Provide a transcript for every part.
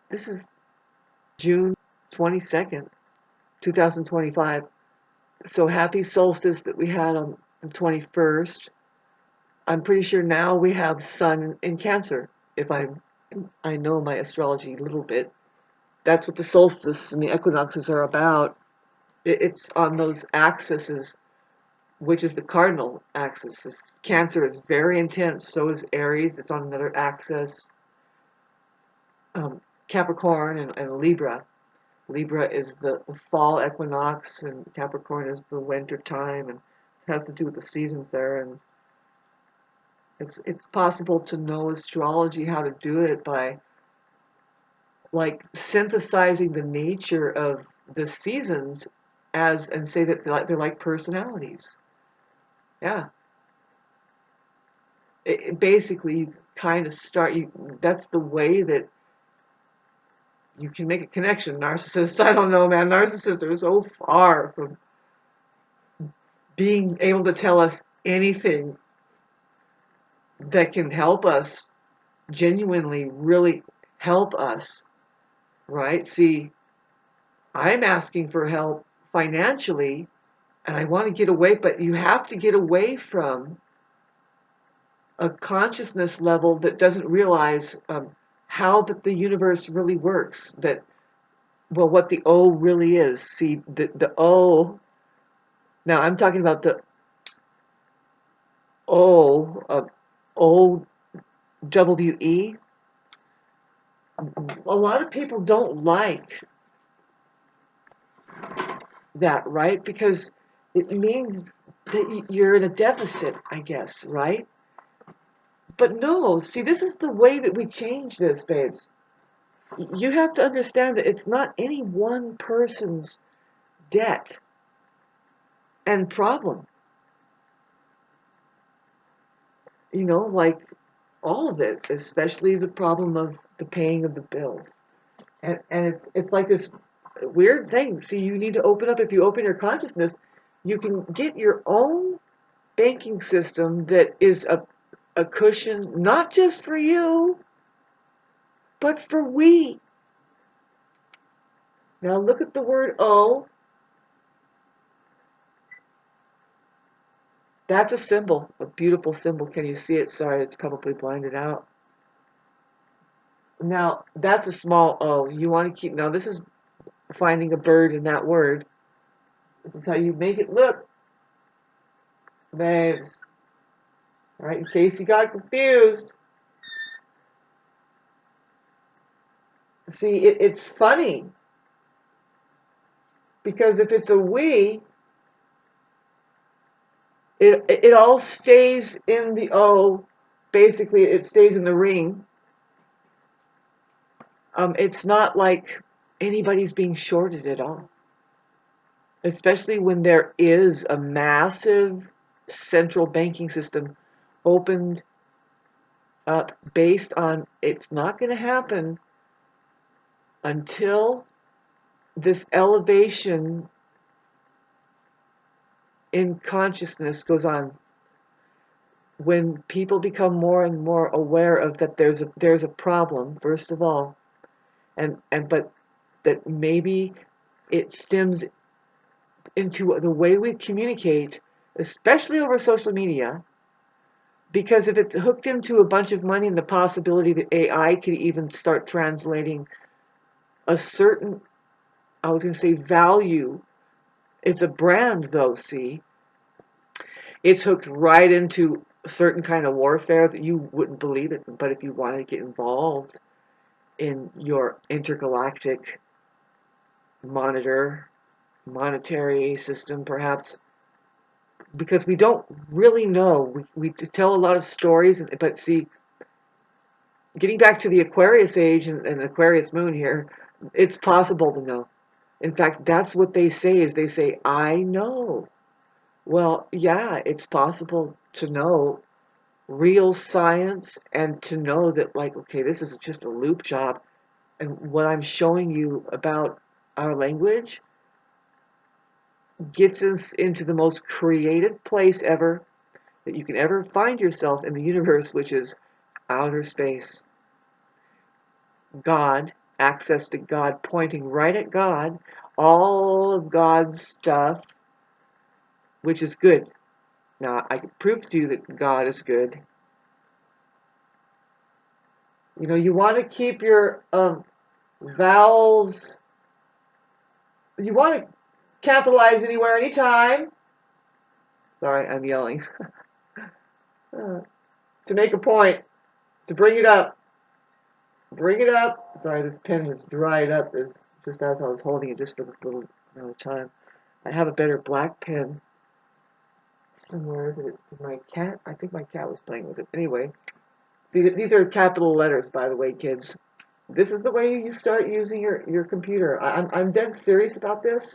This is June 22nd, 2025. So happy solstice that we had on the 21st. I'm pretty sure now we have Sun in Cancer, if I know my astrology a little bit. That's what the solstice and the equinoxes are about. It's on those axes, which is the cardinal axis. Cancer is very intense, so is Aries. It's on another axis. Capricorn and Libra. Libra is the fall equinox, and Capricorn is the winter time, and it has to do with the seasons there. And it's possible to know astrology, how to do it by like synthesizing the nature of the seasons as and say that they're like personalities. Yeah, it basically you kind of start. That's the way that you can make a connection. Narcissists, I don't know, man. Narcissists are so far from being able to tell us anything that can help us, genuinely really help us, right? See, I'm asking for help financially and I want to get away, but you have to get away from a consciousness level that doesn't realize how that the universe really works, that, well, what the O really is. See, the O, now I'm talking about the O, OWE. A lot of people don't like that, right? Because it means that you're in a deficit, I guess, right? But no, see, this is the way that we change this, babes. You have to understand that it's not any one person's debt and problem. Like all of it, especially the problem of the paying of the bills. And it's like this weird thing. See, you need to open up. If you open your consciousness, you can get your own banking system that is a cushion, not just for you, but for we. Now look at the word O. That's a symbol, a beautiful symbol. Can you see it? Sorry, it's probably blinded out. Now, that's a small O. You want to keep, now this is finding a bird in that word. This is how you make it look, babes. All right, in case you got confused. See, it's funny because if it's a we, it all stays in the O. Basically, it stays in the ring. It's not like anybody's being shorted at all, especially when there is a massive central banking system opened up based on it's not going to happen until this elevation in consciousness goes on. When people become more and more aware of that there's a problem, first of all, but that maybe it stems into the way we communicate, especially over social media, because if it's hooked into a bunch of money and the possibility that AI could even start translating a certain, I was going to say value, it's a brand though, see, it's hooked right into a certain kind of warfare that you wouldn't believe it. But if you want to get involved in your intergalactic monetary system, perhaps, because we don't really know. We tell a lot of stories, but see, getting back to the Aquarius age and Aquarius moon here, it's possible to know. In fact, that's what they say is they say, I know. Well, yeah, it's possible to know real science and to know that, like, okay, this is just a loop job. And what I'm showing you about our language gets us into the most creative place ever that you can ever find yourself in the universe, which is outer space. God access to God, pointing right at God, all of God's stuff, which is good. Now, I can prove to you that God is good. You know, you want to keep your vowels, you want to capitalize anywhere, anytime. Sorry, I'm yelling. To make a point, to bring it up. Bring it up. Sorry, this pen has dried up just as I was holding it just for this little amount of time. I have a better black pen somewhere. My cat, I think my cat was playing with it. Anyway, see, these are capital letters, by the way, kids. This is the way you start using your computer. I'm dead serious about this.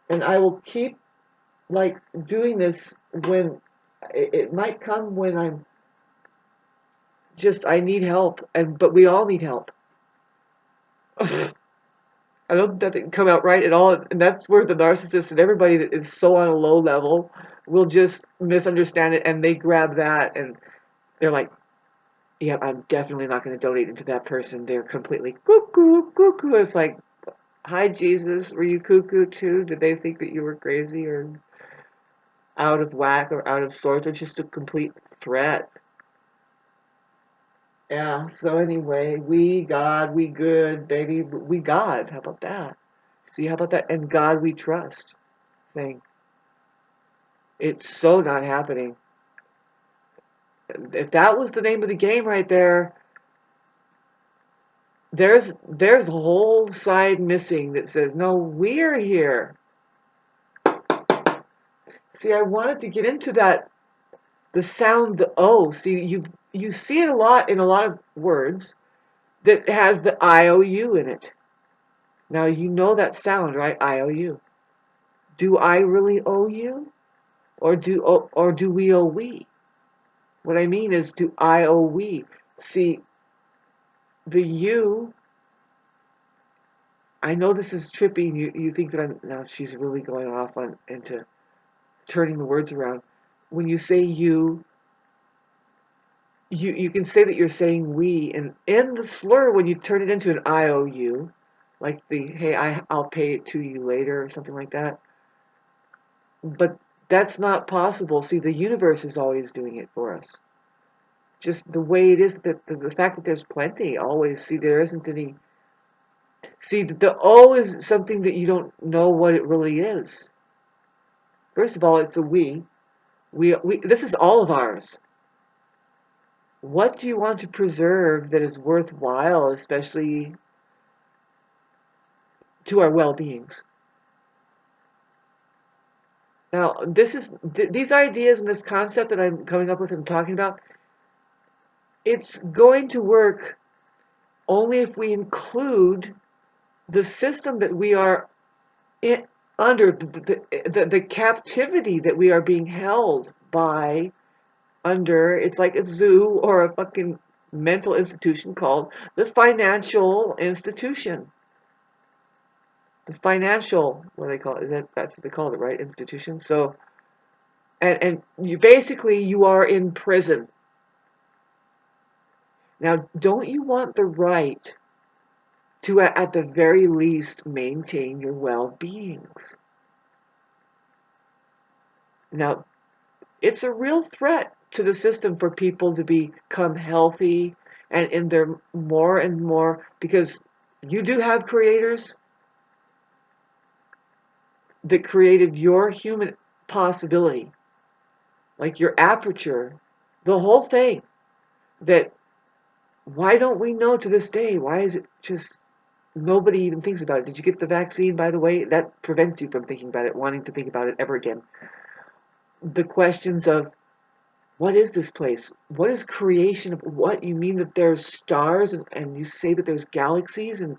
And I will keep, like, doing this when, it might come when I need help, but we all need help. I don't think that didn't come out right at all, and that's where the narcissist and everybody that is so on a low level will just misunderstand it, and they grab that, and they're like, yeah, I'm definitely not going to donate into that person. They're completely cuckoo, cuckoo. It's like, hi, Jesus, were you cuckoo too? Did they think that you were crazy or out of whack or out of sorts or just a complete threat? Yeah, so anyway, we God, we good, baby, we God. How about that? See, how about that? And God we trust thing. It's so not happening. If that was the name of the game right there, there's a whole side missing that says, no, we're here. See, I wanted to get into that, the sound, the O. See, you see it a lot in a lot of words that has the IOU in it. Now, you know that sound, right? IOU. Do I really owe you? Or do we owe we? What I mean is, do I owe we? See, the you, I know this is trippy, and you think that now she's really going off into turning the words around. When you say you can say that you're saying we, and in the slur, when you turn it into an IOU, like hey, I'll pay it to you later, or something like that. But that's not possible. See, the universe is always doing it for us. Just the way it is, that the fact that there's plenty, always. See, there isn't any. See, the O is something that you don't know what it really is. First of all, it's a we. This is all of ours. What do you want to preserve that is worthwhile, especially to our well-beings? Now, these ideas and this concept that I'm coming up with and talking about, it's going to work only if we include the system that we are under, the captivity that we are being held by under. It's like a zoo or a fucking mental institution called the financial institution. The financial, what do they call it? That's what they call it, right? Institution. So, and you are in prison. Now, don't you want the right to, at the very least, maintain your well-beings? Now, it's a real threat to the system for people to become healthy and in their more and more, because you do have creators that created your human possibility, like your aperture, the whole thing. That, why don't we know to this day? Why is it just nobody even thinks about it? Did you get the vaccine, by the way? That prevents you from thinking about it, wanting to think about it ever again. The questions of, what is this place? What is creation of what? You mean that there's stars, and you say that there's galaxies, and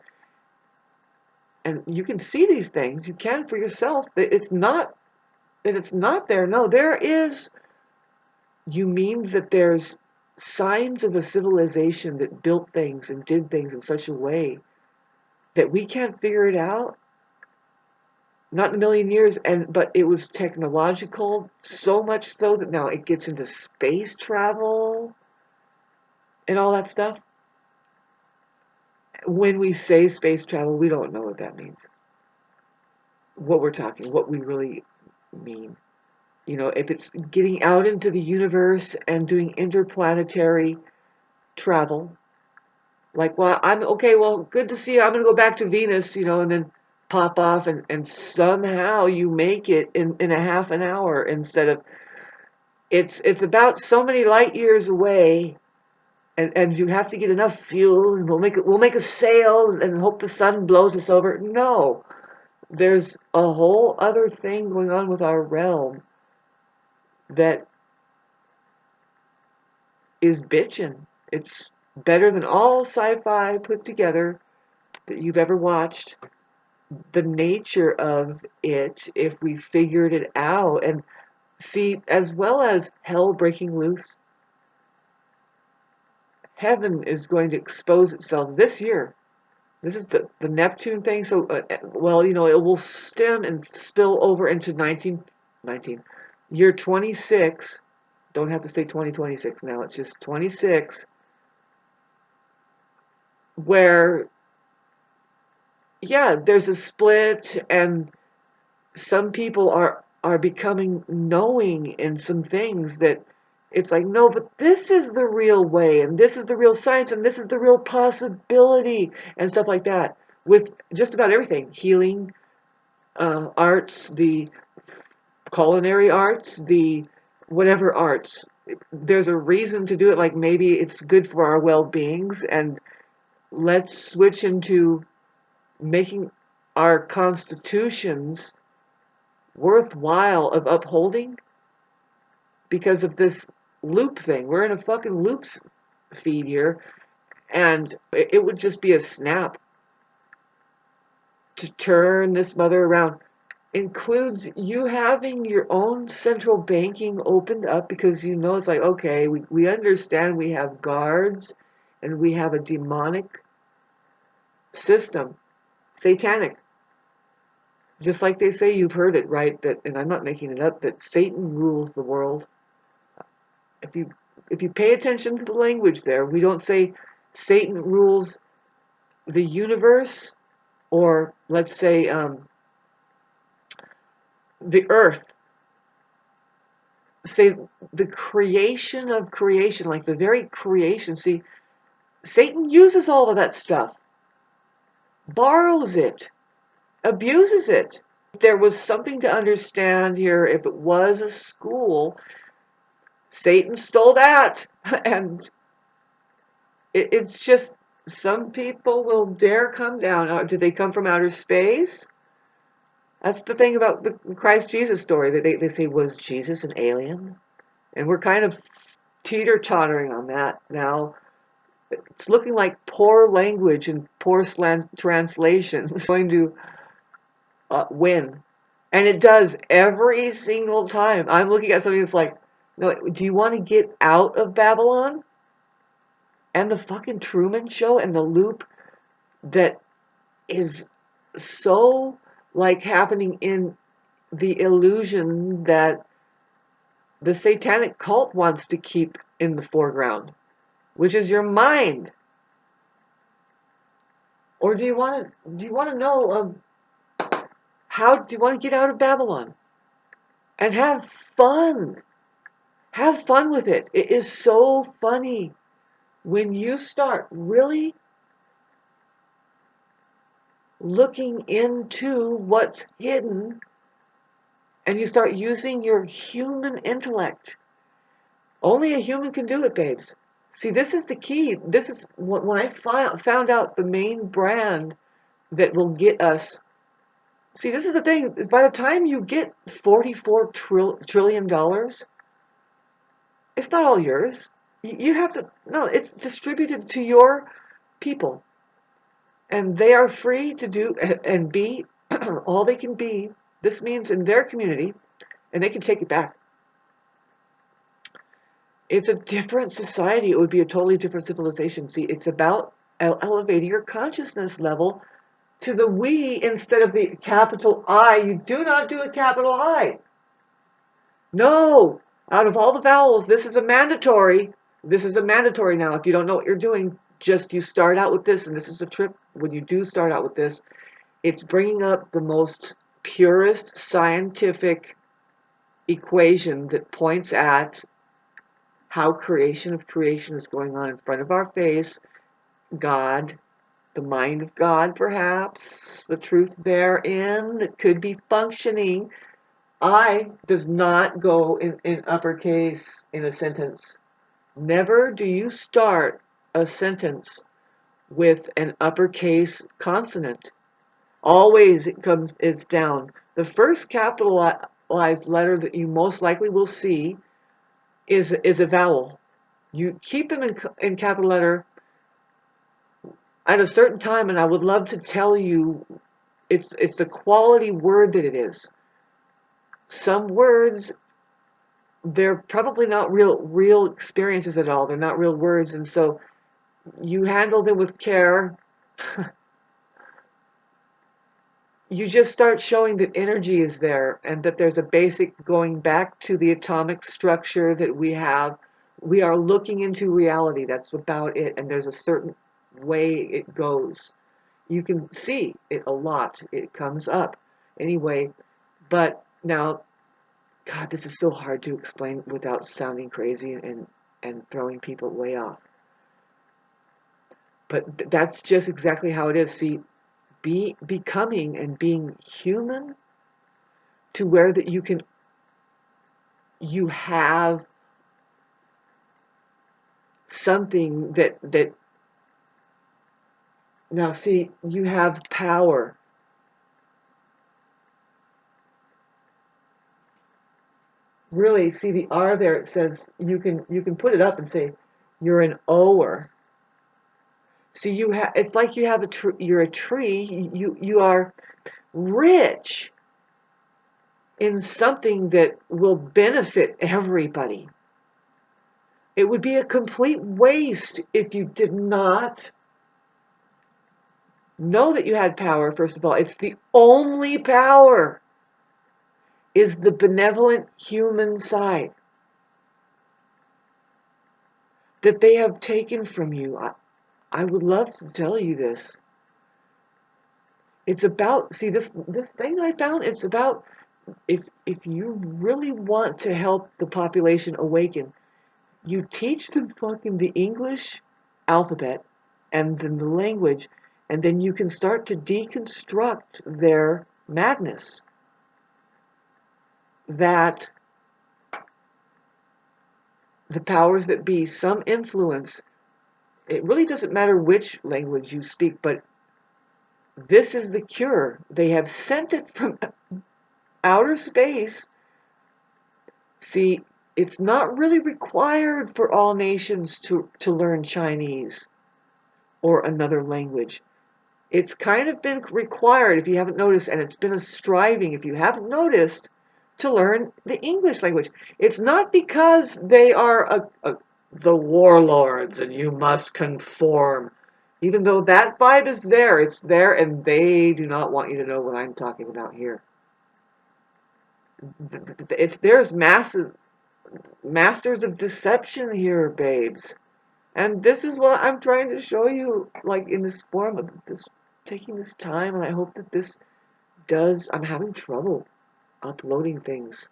you can see these things. You can for yourself. It's not that it's not there. No, there is. You mean that there's signs of a civilization that built things and did things in such a way that we can't figure it out? Not in a million years, but it was technological, so much so that now it gets into space travel and all that stuff. when we say space travel, we don't know what that means. What we're talking, what we really mean. You know, if it's getting out into the universe and doing interplanetary travel, like, well, I'm okay, well, good to see you. I'm going to go back to Venus, you know, and then pop off and somehow you make it in a half an hour instead of it's about so many light years away, and you have to get enough fuel, and we'll make a sail and hope the sun blows us over. No, there's a whole other thing going on with our realm that is bitchin'. It's better than all sci-fi put together that you've ever watched. The nature of it, if we figured it out, and see, as well as hell breaking loose, heaven is going to expose itself this year. This is the Neptune thing. So, well, you know, it will stem and spill over into 19 year 26. Don't have to say 2026 now. It's just 26, where, yeah, there's a split, and some people are becoming knowing in some things that it's like, no, but this is the real way, and this is the real science, and this is the real possibility, and stuff like that. With just about everything, healing, arts, the culinary arts, the whatever arts. There's a reason to do it. Like, maybe it's good for our well-beings, and let's switch into making our constitutions worthwhile of upholding because of this loop thing. We're in a fucking loops feed here, and it would just be a snap to turn this mother around. Includes you having your own central banking opened up, because you know it's like, okay, we understand we have guards and we have a demonic system, satanic. Just like they say, you've heard it, right? That, and I'm not making it up, that Satan rules the world. If you pay attention to the language there, we don't say Satan rules the universe, or let's say the earth. Say the creation of creation, like the very creation. See, Satan uses all of that stuff, borrows it, abuses it. If there was something to understand here, if it was a school, Satan stole that. And it's just, some people will dare come down. Do they come from outer space? That's the thing about the Christ Jesus story. They say, was Jesus an alien? And we're kind of teeter-tottering on that now. It's looking like poor language and poor translation is going to win. And it does every single time. I'm looking at something that's like, no, do you want to get out of Babylon? And the fucking Truman Show and the loop that is so like happening in the illusion that the satanic cult wants to keep in the foreground, which is your mind. Or do you want to know how do you want to get out of Babylon and have fun? Have fun with it. It is so funny when you start really looking into what's hidden and you start using your human intellect. Only a human can do it, babes. See, this is the key. This is when I found out the main brand that will get us. See, this is the thing. By the time you get $44 trillion, it's not all yours. You have to, no, it's distributed to your people. And they are free to do and be all they can be. This means in their community, and they can take it back. It's a different society. It would be a totally different civilization. See, it's about elevating your consciousness level to the we instead of the capital I. You do not do a capital I. No, out of all the vowels, this is a mandatory. This is a mandatory now. If you don't know what you're doing, just you start out with this, and this is a trip, when you do start out with this, it's bringing up the most purest scientific equation that points at how creation of creation is going on in front of our face. God, the mind of God, perhaps, the truth therein that could be functioning. I does not go in uppercase in a sentence. Never do you start a sentence with an uppercase consonant. Always is down. The first capitalized letter that you most likely will see is a vowel. You keep them in capital letter at a certain time, and I would love to tell you it's the quality word that it is. Some words, they're probably not real experiences at all. They're not real words, and so you handle them with care. You just start showing that energy is there and that there's a basic going back to the atomic structure that we have. We are looking into reality. That's about it. And there's a certain way it goes. You can see it a lot. It comes up anyway. But now, God, this is so hard to explain without sounding crazy and throwing people way off. But that's just exactly how it is. See, becoming and being human to where that you have something that now see, you have power. Really, see the R there, it says you can put it up and say you're an ower. See, it's like you have you're a tree, you are rich in something that will benefit everybody. It would be a complete waste if you did not know that you had power. First of all, it's the only power is the benevolent human side that they have taken from you. I would love to tell you this. It's about, see, this thing I found, it's about if you really want to help the population awaken, you teach them fucking the English alphabet and then the language, and then you can start to deconstruct their madness. That the powers that be, some influence, it really doesn't matter which language you speak, but this is the cure. They have sent it from outer space. See, it's not really required for all nations to learn Chinese or another language. It's kind of been required, if you haven't noticed, and it's been a striving, if you haven't noticed, to learn the English language. It's not because they are the warlords and you must conform. Even though that vibe is there, it's there, and they do not want you to know what I'm talking about here. If there's masters of deception here, babes. And this is what I'm trying to show you, like in this form of this, taking this time, and I hope that this I'm having trouble uploading things.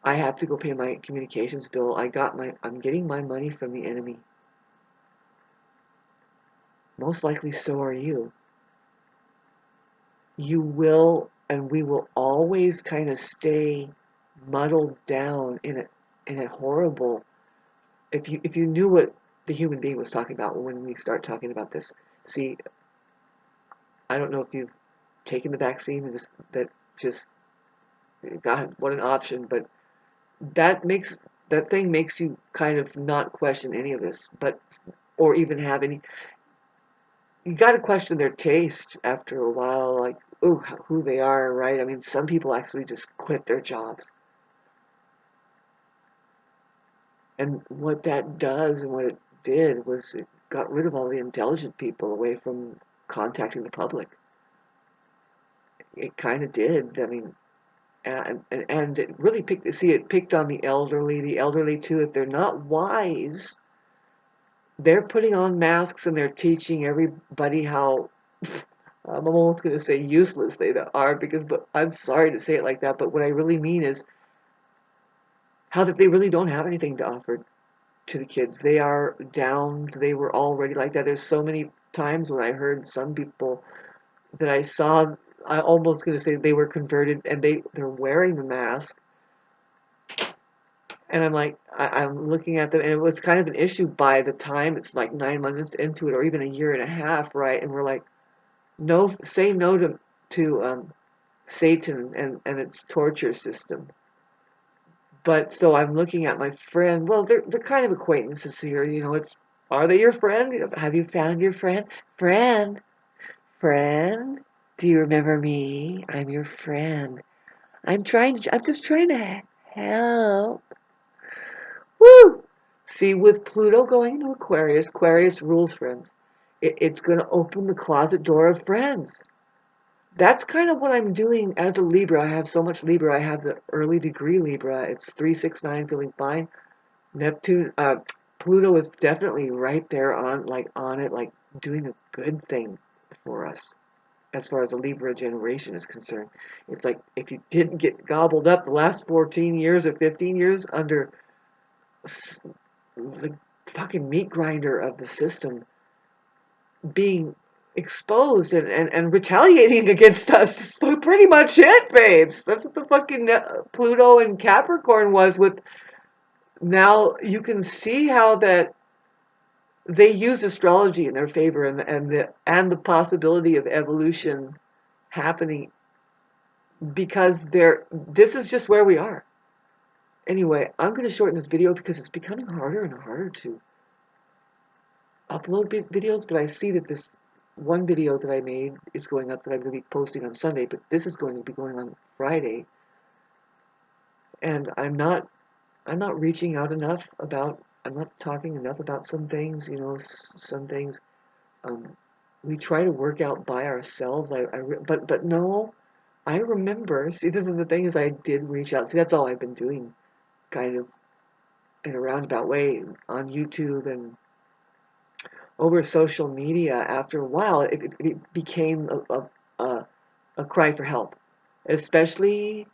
I have to go pay my communications bill. I'm getting my money from the enemy. Most likely so are you. You will, and we will always kind of stay muddled down in a horrible, if you knew what the human being was talking about when we start talking about this. See, I don't know if you've taken the vaccine and just God, what an option, but that thing makes you kind of not question any of this, or even have any. You got to question their taste after a while, like, ooh, who they are, right? I mean, some people actually just quit their jobs. And what that does and what it did was it got rid of all the intelligent people away from contacting the public. It kind of did. I mean, And it really picked on the elderly too. If they're not wise, they're putting on masks and they're teaching everybody how, I'm almost going to say useless they are, but I'm sorry to say it like that, but what I really mean is how that they really don't have anything to offer to the kids. They are down. They were already like that. There's so many times when I heard some people that I saw, I almost going to say they were converted and they're wearing the mask. And I'm like, I'm looking at them, and it was kind of an issue by the time it's like 9 months into it, or even a year and a half, right? And we're like, no, say no to Satan and its torture system. But so I'm looking at my friend. Well, they're kind of acquaintances here, you know. Are they your friend? Have you found your friend? Friend, do you remember me? I'm your friend. I'm just trying to help. Woo! See, with Pluto going into Aquarius rules friends. It's going to open the closet door of friends. That's kind of what I'm doing as a Libra. I have so much Libra. I have the early degree Libra. It's 369, feeling fine. Neptune, Pluto is definitely right there on it, like doing a good thing for us as far as the Libra generation is concerned. It's like if you didn't get gobbled up the last 14 years or 15 years under the fucking meat grinder of the system being exposed and retaliating against us. That's pretty much it, babes. That's what the fucking Pluto and Capricorn was with. Now you can see how that they use astrology in their favor and the possibility of evolution happening because this is just where we are. Anyway, I'm going to shorten this video because it's becoming harder and harder to upload videos, but I see that this one video that I made is going up that I'm going to be posting on Sunday, but this is going to be going on Friday, and I'm not reaching out enough about, I'm not talking enough about some things, you know, some things we try to work out by ourselves. But no, I remember. See, this is the thing is I did reach out. See, that's all I've been doing, kind of in a roundabout way on YouTube and over social media. After a while, it became a cry for help, especially,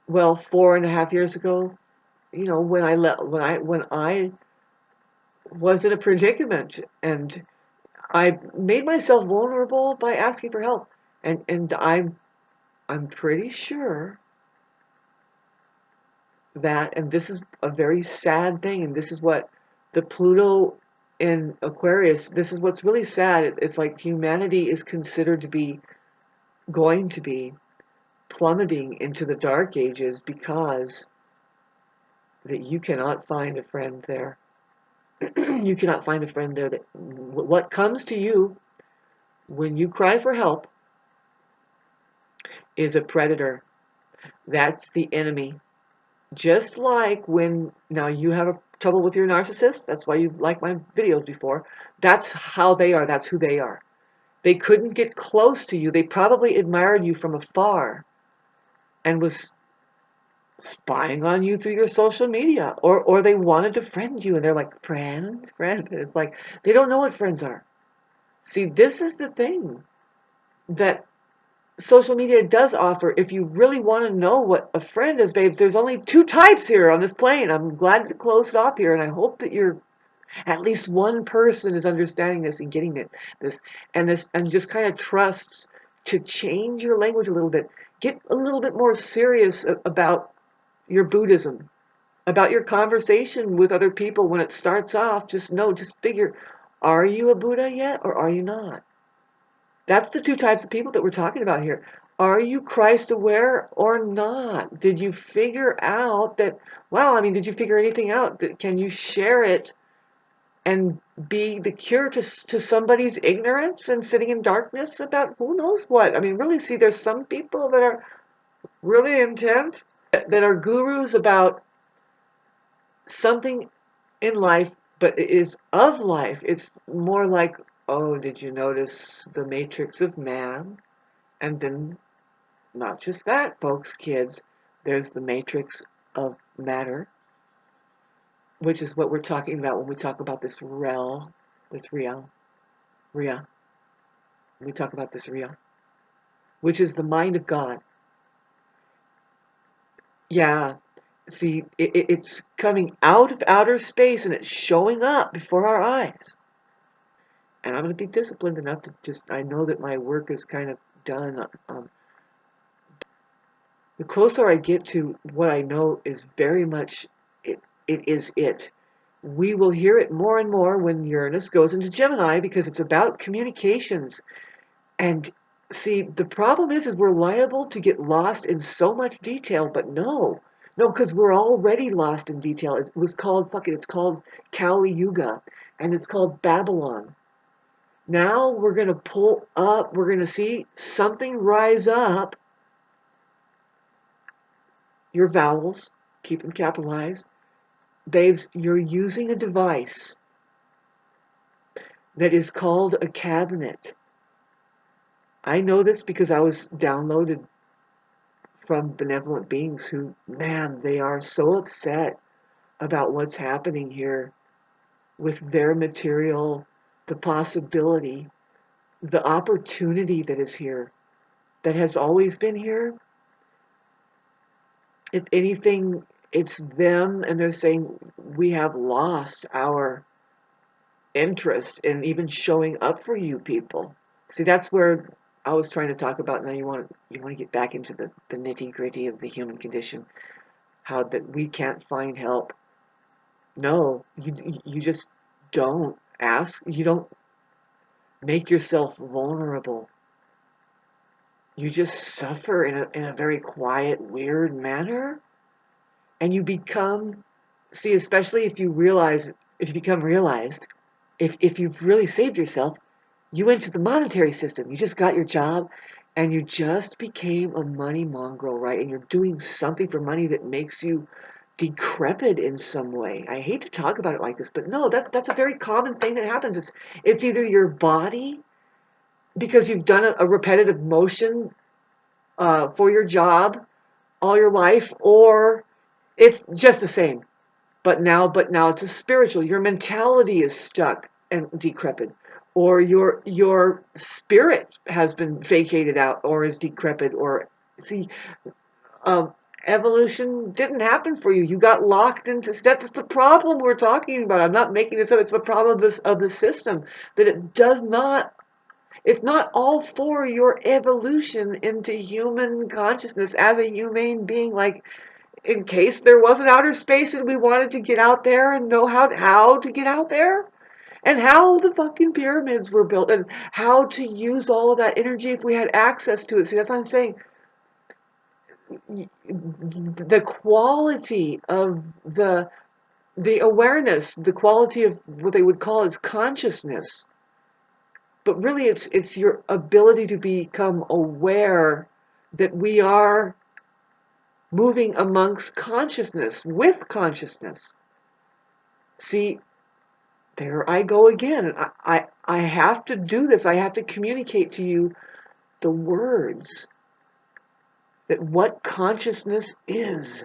well, 4.5 years ago. You know, when I was in a predicament and I made myself vulnerable by asking for help, and I'm pretty sure that, and this is a very sad thing, and this is what the Pluto in Aquarius, this is what's really sad. It's like humanity is considered to be going to be plummeting into the dark ages because that you cannot find a friend there. You cannot find a friend there. What comes to you when you cry for help is a predator. That's the enemy. Just like when now you have trouble with your narcissist, that's why you've liked my videos before. That's how they are. That's who they are. They couldn't get close to you. They probably admired you from afar and was spying on you through your social media, or they wanted to friend you and they're like, friend. It's like they don't know what friends are. See, this is the thing that social media does offer. If you really want to know what a friend is, babes, there's only two types here on this plane. I'm glad to close it off here, and I hope that you're at least one person is understanding this and getting this and just kind of trusts to change your language a little bit. Get a little bit more serious about your Buddhism, about your conversation with other people. When it starts off, just figure, are you a Buddha yet or are you not? That's the two types of people that we're talking about here. Are you Christ aware or not? Did you figure out that, well, I mean, did you figure anything out? Can you share it and be the cure to somebody's ignorance and sitting in darkness about who knows what? I mean, really, see, there's some people that are really intense, that are gurus about something in life, but it is of life. It's more like, oh, did you notice the matrix of man? And then not just that, folks, kids. There's the matrix of matter, which is what we're talking about when we talk about this rel, this real, ria. We talk about this real, which is the mind of God. Yeah, see, it's coming out of outer space and it's showing up before our eyes. And I'm going to be disciplined enough to I know that my work is kind of done. The closer I get to what I know is very much it is it. We will hear it more and more when Uranus goes into Gemini because it's about communications. And see, the problem is we're liable to get lost in so much detail, but no, because we're already lost in detail. It was called, it's called Kali Yuga, and it's called Babylon. Now we're going to pull up, we're going to see something rise up. Your vowels, keep them capitalized. You're using a device that is called a cabinet. I know this because I was downloaded from benevolent beings who, man, they are so upset about what's happening here with their material, the possibility, the opportunity that is here, that has always been here. If anything, it's them, and they're saying we have lost our interest in even showing up for you people. See, that's where I was trying to talk about. Now you want to get back into the nitty gritty of the human condition, how that we can't find help. No, you just don't ask. You don't make yourself vulnerable. You just suffer in a very quiet, weird manner, and you become. See, especially if you become realized, if you've really saved yourself, you went to the monetary system. You just got your job and you just became a money mongrel, right? And you're doing something for money that makes you decrepit in some way. I hate to talk about it like this, but no, that's a very common thing that happens. It's either your body, because you've done a repetitive motion for your job all your life, or it's just the same. But now it's a spiritual. Your mentality is stuck and decrepit, or your spirit has been vacated out, or is decrepit. Or see, um, evolution didn't happen for you. You got locked into. That's the problem we're talking about. I'm not making this up. It's the problem of the system that it does not. It's not all for your evolution into human consciousness as a humane being, like, in case there wasn't outer space and we wanted to get out there and know how to get out there, and how the fucking pyramids were built, and how to use all of that energy if we had access to it. See, that's what I'm saying. The quality of the awareness, the quality of what they would call as consciousness, but really it's your ability to become aware that we are moving amongst consciousness, with consciousness. See, there I go again. I have to do this. I have to communicate to you the words that what consciousness is.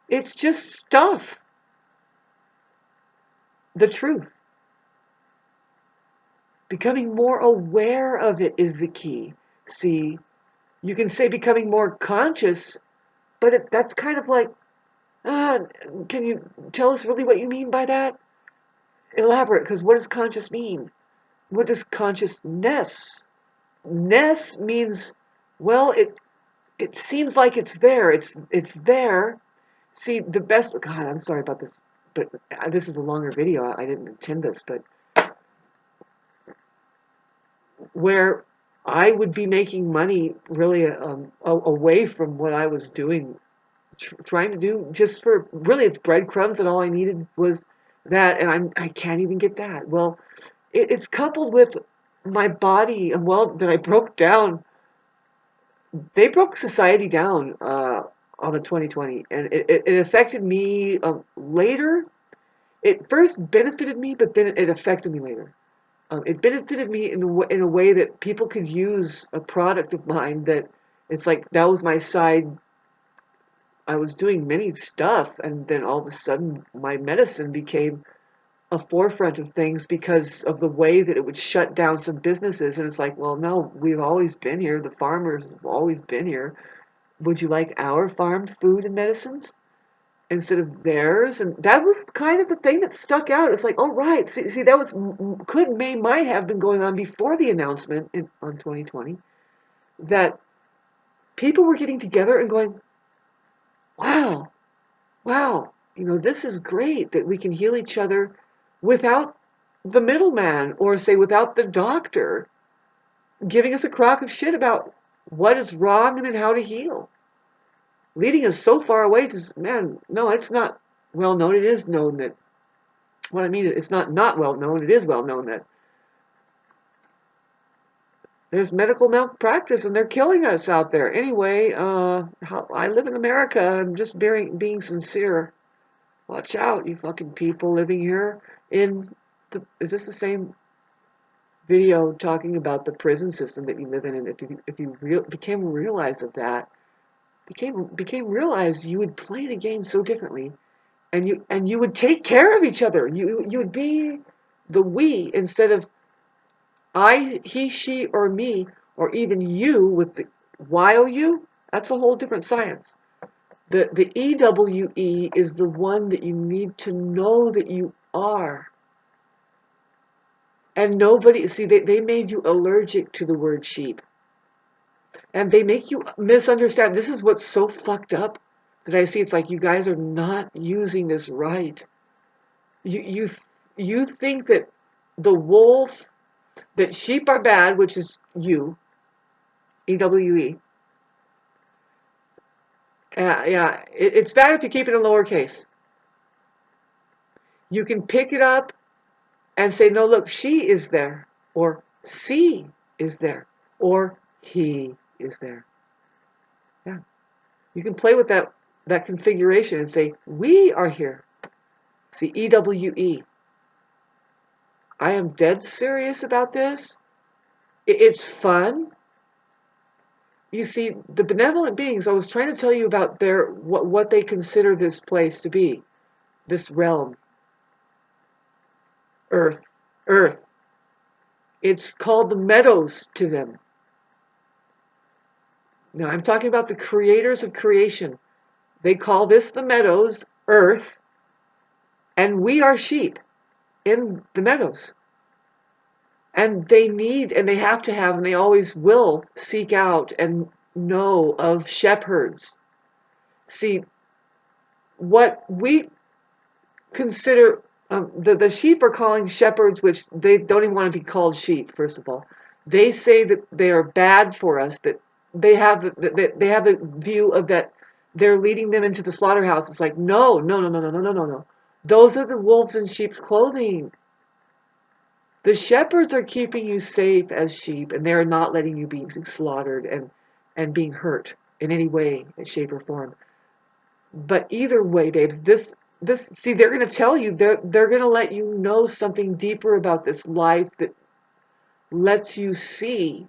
It's just stuff. The truth. Becoming more aware of it is the key. See, you can say becoming more conscious, but that's kind of like, ah, can you tell us really what you mean by that? Elaborate, because what does conscious mean? What does consciousness? Ness means, well, it seems like it's there. It's there. See, the best. God, I'm sorry about this, but this is a longer video. I didn't intend this, but where I would be making money really away from what I was doing, trying to do, just for really it's breadcrumbs, and all I needed was that, and I can't even get that. Well, it's coupled with my body, and well, that I broke down. They broke society down on the 2020, and it affected me later. It first benefited me, but then it affected me later. It benefited me in a way that people could use a product of mine that It's like that was my side. I was doing many stuff, and then all of a sudden my medicine became a forefront of things because of the way that it would shut down some businesses. And it's like, well, no, we've always been here. The farmers have always been here. Would you like our farmed food and medicines instead of theirs? And that was kind of the thing that stuck out. It's like, oh, right. See, that was, might have been going on before the announcement on 2020 that people were getting together and going, wow, wow, this is great that we can heal each other without the middleman, or say without the doctor giving us a crock of shit about what is wrong and then how to heal. Leading us so far away because, man, no, it's not well known. It is known that, what I mean, it's not well known. It is well known that there's medical malpractice and they're killing us out there. Anyway, I live in America. I'm just being sincere. Watch out, you fucking people living here is this the same video talking about the prison system that you live in? And if you became realized of that, became realized, you would play the game so differently, and you would take care of each other. You would be the we instead of I, he, she, or me, or even you with the YOU. That's a whole different science. The eWE is the one that you need to know that you are. And nobody, see, they made you allergic to the word sheep. And they make you misunderstand. This is what's so fucked up that I see. It's like, you guys are not using this right. You think that the wolf, that sheep are bad, which is you, EWE. Yeah, it's bad if you keep it in lowercase. You can pick it up and say, no, look, she is there, or she is there, or he is there. Yeah. You can play with that configuration and say, we are here. See, EWE. I am dead serious about this. It's fun. You see, the benevolent beings, I was trying to tell you about what they consider this place to be, this realm, Earth. Earth. It's called the meadows to them. Now, I'm talking about the creators of creation. They call this the meadows, Earth, and we are sheep in the meadows. And they have to have, and they always will seek out and know of shepherds. See, what we consider, the sheep are calling shepherds, which they don't even want to be called sheep, first of all. They say that they are bad for us, that they have the view of that they're leading them into the slaughterhouse. It's like, no, no, no, no, no, no, no, no, no. Those are the wolves in sheep's clothing. The shepherds are keeping you safe as sheep, and they are not letting you be slaughtered and being hurt in any way, shape, or form. But either way, babes, see, they're going to tell you, they're going to let you know something deeper about this life that lets you see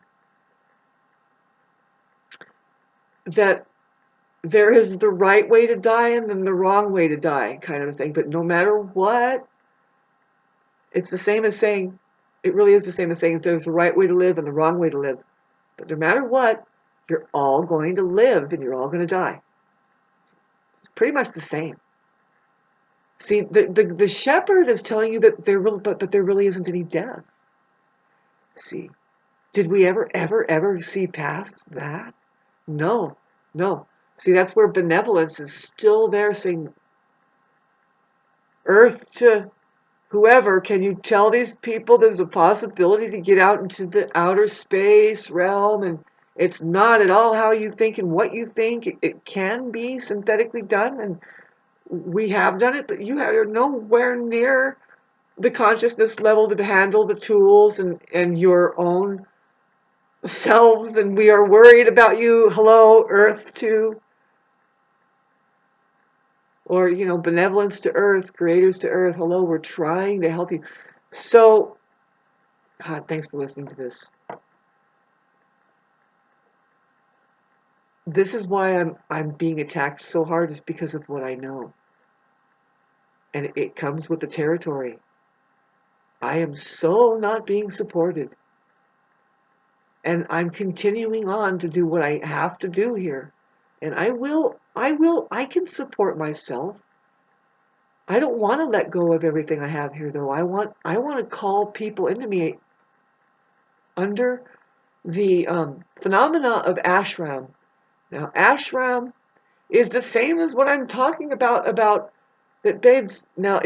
that there is the right way to die and then the wrong way to die, kind of a thing. But no matter what, it's the same as saying, it really is the same as saying there's the right way to live and the wrong way to live. But no matter what, you're all going to live and you're all going to die. It's pretty much the same. See, the shepherd is telling you that but there really isn't any death. See, did we ever see past that? No, no. See, that's where benevolence is still there, saying, Earth to whoever, can you tell these people there's a possibility to get out into the outer space realm, and it's not at all how you think and what you think. It can be synthetically done, and we have done it, but you're nowhere near the consciousness level to handle the tools and your own selves, and we are worried about you. Hello, Earth too. Or, benevolence to Earth, creators to Earth. Hello, we're trying to help you. So, God, thanks for listening to this. This is why I'm being attacked so hard, is because of what I know. And it comes with the territory. I am so not being supported. And I'm continuing on to do what I have to do here. And I can support myself. I don't want to let go of everything I have here, though. I want to call people into me under the phenomena of ashram. Now, ashram is the same as what I'm talking about that, babes. Now,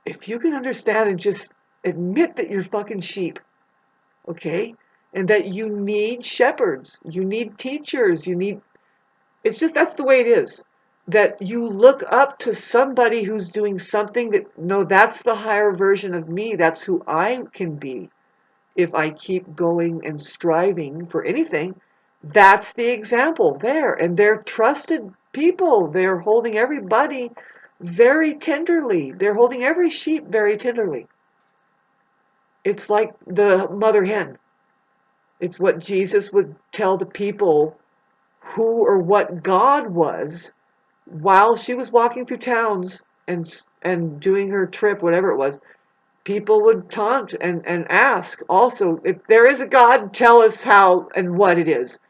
if you can understand and just admit that you're fucking sheep, okay, and that you need shepherds, you need teachers, you need. It's just that's the way it is. That you look up to somebody who's doing something that, no, that's the higher version of me. That's who I can be. If I keep going and striving for anything, that's the example there. And they're trusted people. They're holding everybody very tenderly. They're holding every sheep very tenderly. It's like the mother hen. It's what Jesus would tell the people who or what God was while she was walking through towns and doing her trip, whatever it was. People would taunt and ask also, if there is a God, tell us how and what it is.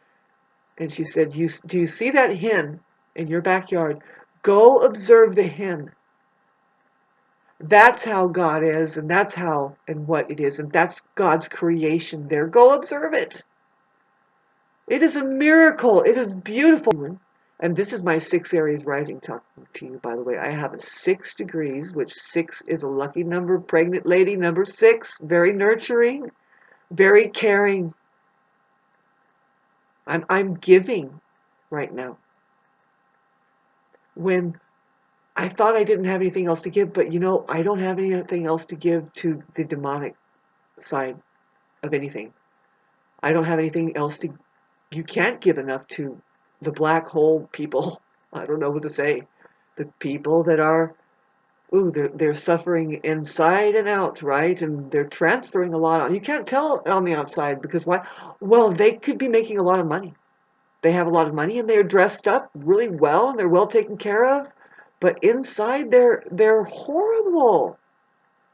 And she said, do you see that hen in your backyard? Go observe the hen. That's how God is, and that's how and what it is, and that's God's creation there. Go observe it. It is a miracle. It is beautiful. And this is my 6 Aries rising talking to you, by the way. I have a 6 degrees, which 6 is a lucky number. Pregnant lady, number 6. Very nurturing, very caring. I'm giving right now. When I thought I didn't have anything else to give, but I don't have anything else to give to the demonic side of anything. I don't have anything else to. You can't give enough to the black hole people. I don't know what to say. The people that are, they're suffering inside and out, right? And they're transferring a lot on. You can't tell on the outside because why? Well, they could be making a lot of money. They have a lot of money and they're dressed up really well and they're well taken care of. But inside they're horrible.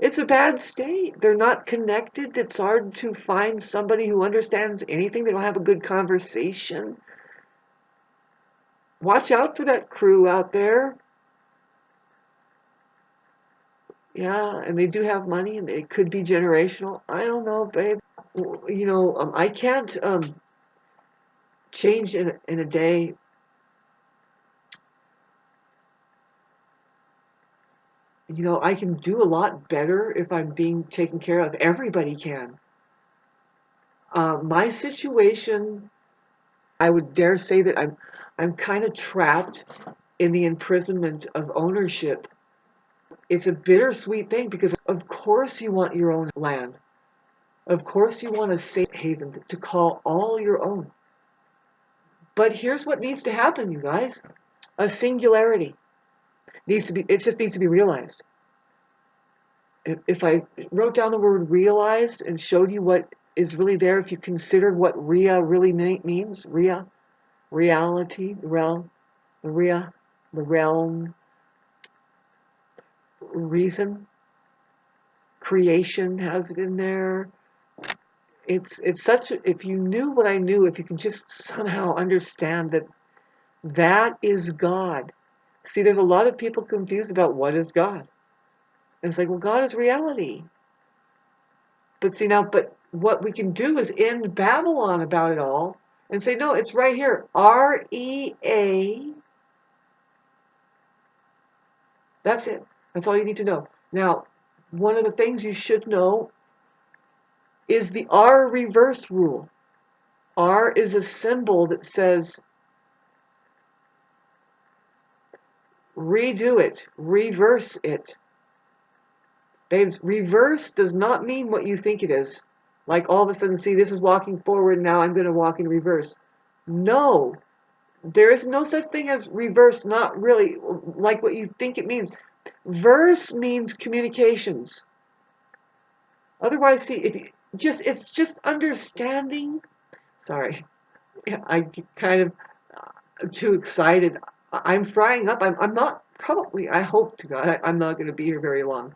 It's a bad state. They're not connected. It's hard to find somebody who understands anything. They don't have a good conversation. Watch out for that crew out there. Yeah, and they do have money, and it could be generational. I don't know, babe. I can't change in a day. I can do a lot better if I'm being taken care of. Everybody can. My situation, I would dare say that I'm kind of trapped in the imprisonment of ownership. It's a bittersweet thing because, of course, you want your own land. Of course, you want a safe haven to call all your own. But here's what needs to happen, you guys. A singularity it just needs to be realized. If I wrote down the word realized and showed you what is really there, if you considered what Ria really means, Ria, reality, the Ria, the realm, reason, creation has it in there. It's if you knew what I knew, if you can just somehow understand that is God. See, there's a lot of people confused about what is God. And it's like, well, God is reality. But see now, but what we can do is end Babylon about it all and say, no, it's right here. REA. That's it. That's all you need to know. Now, one of the things you should know is the R reverse rule. R is a symbol that says redo it, reverse it. Babes, reverse does not mean what you think it is. Like all of a sudden, see, this is walking forward, now I'm going to walk in reverse. No, there is no such thing as reverse, not really like what you think it means. Verse means communications. Otherwise, see, it's just understanding. Sorry, I kind of, too excited. I'm frying up. I'm not probably, I hope to God, I'm not going to be here very long.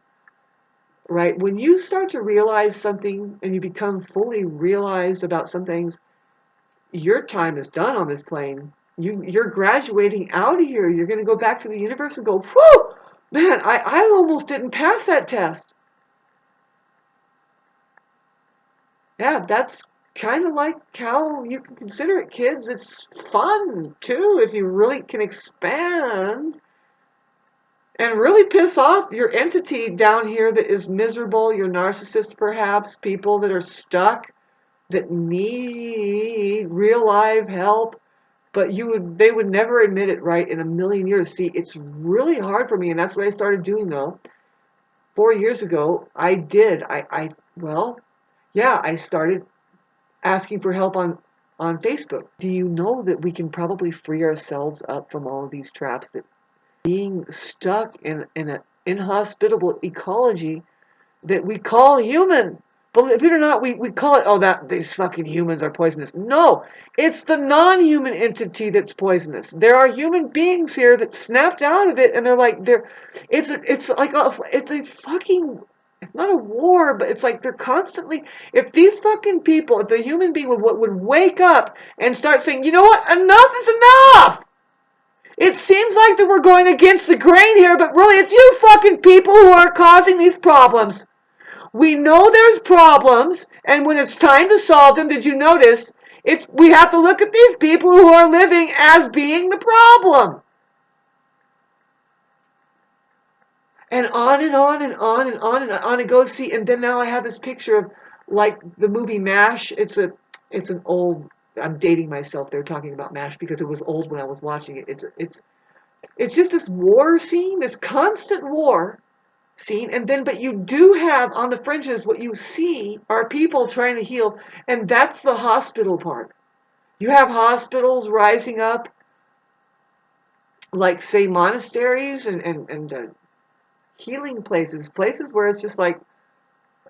Right? When you start to realize something and you become fully realized about some things, your time is done on this plane. You're graduating out of here. You're going to go back to the universe and go, whew, man, I almost didn't pass that test. Yeah, that's kind of like how you can consider it, kids. It's fun, too, if you really can expand and really piss off your entity down here that is miserable, your narcissist perhaps, people that are stuck, that need real live help, but they would never admit it, right, in a million years. See, it's really hard for me, and that's what I started doing, though. 4 years ago, well, yeah, I started asking for help on Facebook. Do you know that we can probably free ourselves up from all of these traps, that being stuck in an inhospitable ecology that we call human? Believe it or not, we call it, oh, that these fucking humans are poisonous. No, it's the non-human entity that's poisonous. There are human beings here that snapped out of it, and they're like, it's a fucking, it's not a war, but it's like they're constantly, if these fucking people, if the human being would wake up and start saying, you know what, enough is enough. It seems like that we're going against the grain here, but really it's you fucking people who are causing these problems. We know there's problems, and when it's time to solve them, did you notice? We have to look at these people who are living as being the problem. And on and on and on and on and on it goes. See, and then now I have this picture of like the movie MASH. It's an old. I'm dating myself. They're talking about MASH because it was old when I was watching it. It's just this war scene, this constant war scene, and then but you do have on the fringes, what you see are people trying to heal, and that's the hospital part. You have hospitals rising up, like say monasteries and healing places where it's just like,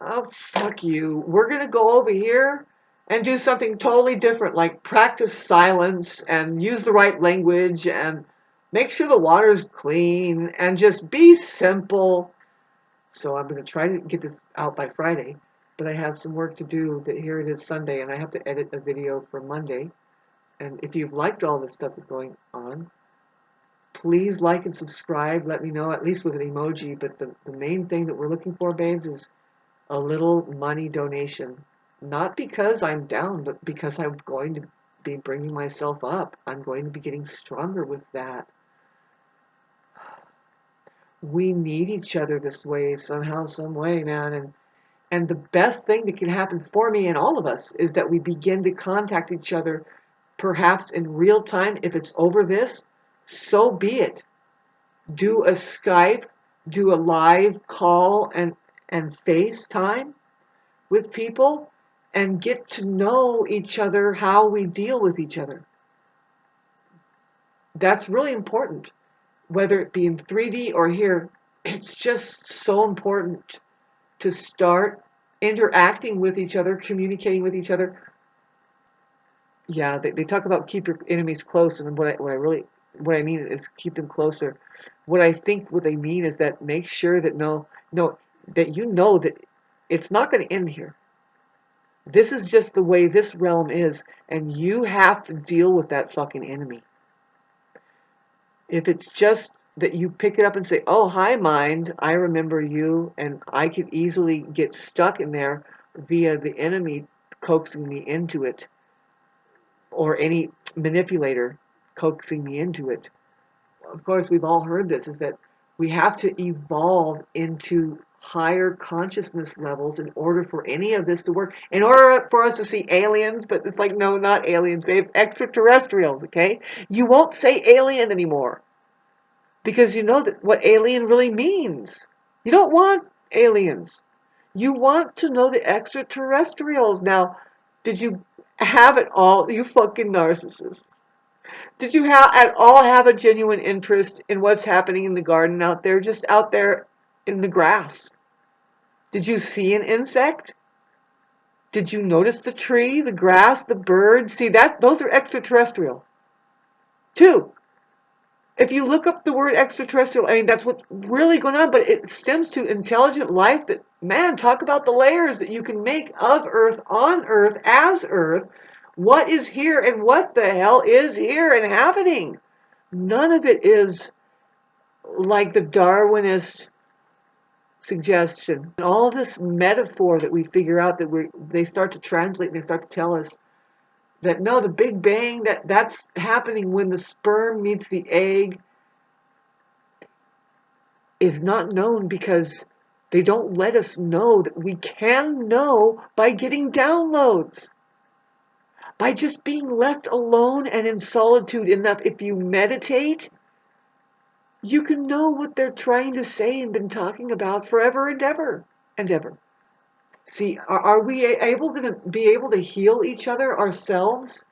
oh fuck you, we're gonna go over here and do something totally different, like practice silence and use the right language and make sure the water's clean and just be simple. So I'm going to try to get this out by Friday, but I have some work to do. That here it is Sunday, and I have to edit a video for Monday. And if you've liked all this stuff that's going on, please like and subscribe. Let me know, at least with an emoji. But the main thing that we're looking for, babes, is a little money donation. Not because I'm down, but because I'm going to be bringing myself up. I'm going to be getting stronger with that. We need each other this way, somehow, some way, man. And the best thing that can happen for me and all of us is that we begin to contact each other, perhaps in real time. If it's over this, so be it. Do a Skype, do a live call and FaceTime with people and get to know each other, how we deal with each other. That's really important, whether it be in 3D or here. It's just so important to start interacting with each other, communicating with each other. Yeah, they talk about keep your enemies close, and what I mean is keep them closer. What they mean is that make sure that that you know that it's not going to end here. This is just the way this realm is, and you have to deal with that fucking enemy. If it's just that you pick it up and say, oh, hi, mind, I remember you, and I could easily get stuck in there via the enemy coaxing me into it, or any manipulator coaxing me into it. Of course, we've all heard this, is that we have to evolve into higher consciousness levels in order for any of this to work, in order for us to see aliens. But it's like, no, not aliens, babe, extraterrestrials. Okay, you won't say alien anymore, because you know that what alien really means. You don't want aliens. You want to know the extraterrestrials. Now, did you have it all, you fucking narcissists? Did you at all have a genuine interest in what's happening in the garden out there, just out there in the grass? Did you see an insect? Did you notice the tree, the grass, the bird? See, those are extraterrestrial. Two, if you look up the word extraterrestrial, I mean, that's what's really going on, but it stems to intelligent life that, man, talk about the layers that you can make of Earth, on Earth, as Earth. What is here and what the hell is here and happening? None of it is like the Darwinist suggestion. And all this metaphor that we figure out that they start to translate and they start to tell us that no, the Big Bang, that's happening when the sperm meets the egg, is not known because they don't let us know that we can know by getting downloads. By just being left alone and in solitude enough. If you meditate, you can know what they're trying to say and been talking about forever and ever and ever. See, are we able to be able to heal each other ourselves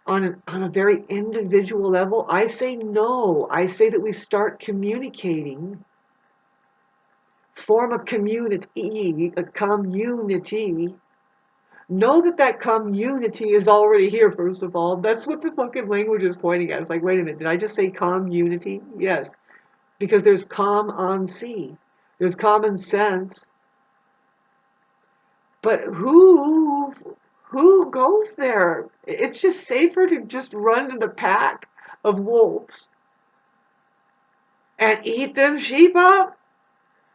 on a very individual level? I say no. I say that we start communicating, form a community, know that community is already here, first of all. That's what the fucking language is pointing at. It's like, wait a minute, did I just say community? Yes. Because there's on sea. There's common sense. But who goes there? It's just safer to just run to the pack of wolves and eat them sheep up.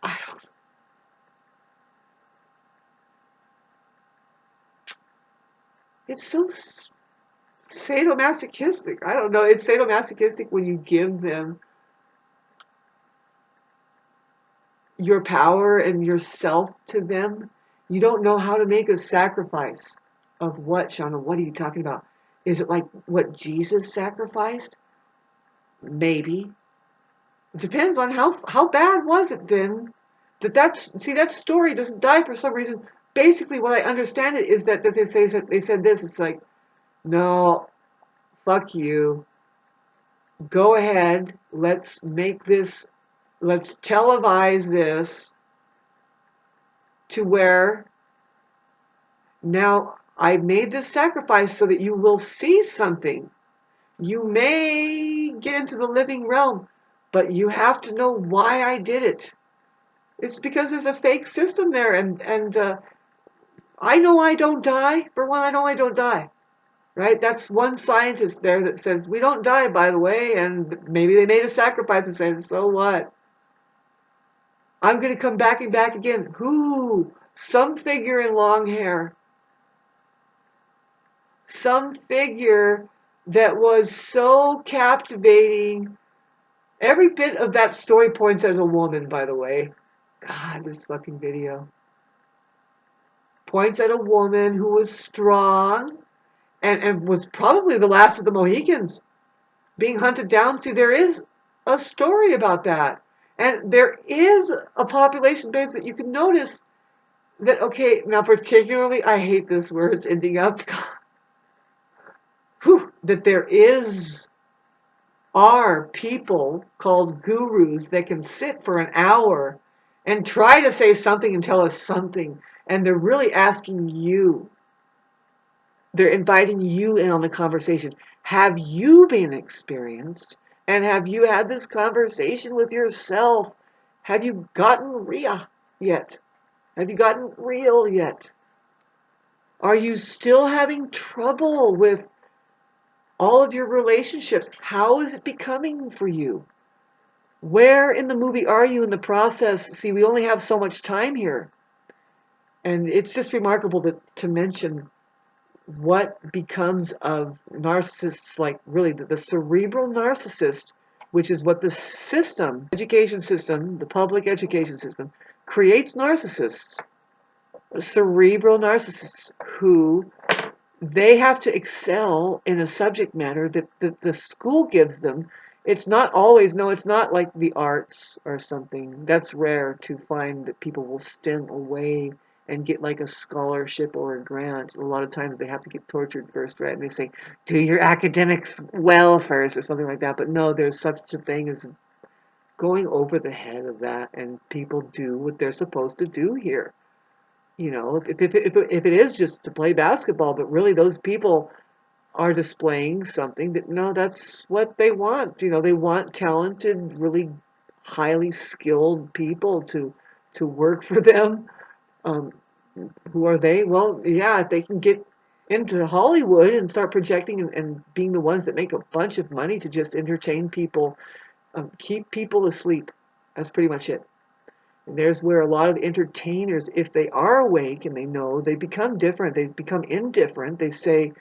I don't. It's so sadomasochistic. I don't know. It's sadomasochistic when you give them your power and yourself to them. You don't know how to make a sacrifice of what, Shauna? What are you talking about? Is it like what Jesus sacrificed? Maybe. It depends on how bad was it then. That story doesn't die for some reason. Basically, what I understand it is that they said this. It's like, no, fuck you. Go ahead. Let's make this. Let's televise this to where now I made this sacrifice so that you will see something. You may get into the living realm, but you have to know why I did it. It's because there's a fake system there, and I know I don't die. For one, I know I don't die. Right? That's one scientist there that says we don't die, by the way, and maybe they made a sacrifice and said, so what? I'm going to come back and back again. Who? Some figure in long hair. Some figure that was so captivating. Every bit of that story points at a woman, by the way. God, this fucking video. Points at a woman who was strong and was probably the last of the Mohicans being hunted down. See, there is a story about that. And there is a population, babes, that you can notice that, okay, now particularly, I hate this word, it's ending up, that there are people called gurus that can sit for an hour and try to say something and tell us something. And they're really asking you. They're inviting you in on the conversation. Have you been experienced? And have you had this conversation with yourself? Have you gotten real yet? Have you gotten real yet? Are you still having trouble with all of your relationships? How is it becoming for you? Where in the movie are you in the process? See, we only have so much time here. And it's just remarkable to mention what becomes of narcissists, like really the cerebral narcissist, which is what the system, education system, the public education system, creates narcissists, cerebral narcissists, who they have to excel in a subject matter that the school gives them. It's not always, no, it's not like the arts or something. That's rare to find that people will stem away and get like a scholarship or a grant. A lot of times they have to get tortured first, right? And they say, do your academics well first or something like that. But no, there's such a thing as going over the head of that, and people do what they're supposed to do here. You know, if it is just to play basketball, but really those people are displaying something that, no, that's what they want. They want talented, really highly skilled people to work for them. Um, who are they? Well, yeah, if they can get into Hollywood and start projecting and being the ones that make a bunch of money to just entertain people, keep people asleep. That's pretty much it. And there's where a lot of entertainers, if they are awake and they know, they become different. They become indifferent. They say,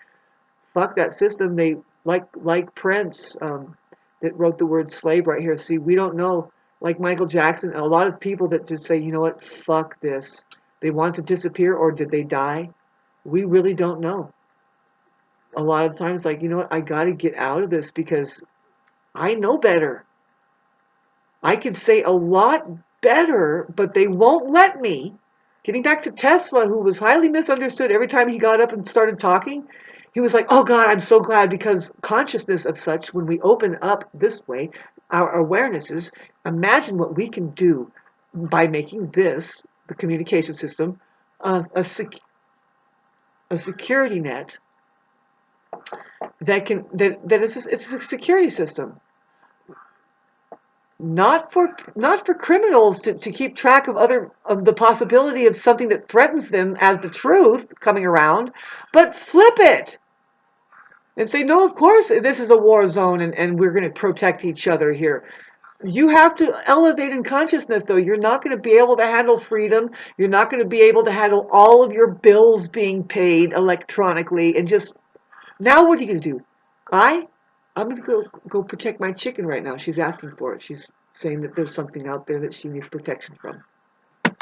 fuck that system. They like Prince, that wrote the word slave right here. See, we don't know. Like Michael Jackson, a lot of people that just say, you know what, fuck this. They want to disappear, or did they die? We really don't know. A lot of times, like, you know what, I got to get out of this because I know better. I could say a lot better, but they won't let me. Getting back to Tesla, who was highly misunderstood every time he got up and started talking, he was like, oh God, I'm so glad, because consciousness of such, when we open up this way, our awarenesses, imagine what we can do by making this, the communication system, a security net that is, it's a security system. Not for criminals to keep track of the possibility of something that threatens them as the truth coming around, but flip it and say, no, of course this is a war zone, and we're going to protect each other here. You have to elevate in consciousness, though. You're not going to be able to handle freedom. You're not going to be able to handle all of your bills being paid electronically. And just now, what are you going to do? I'm going to go protect my chicken right now. She's asking for it. She's saying that there's something out there that she needs protection from.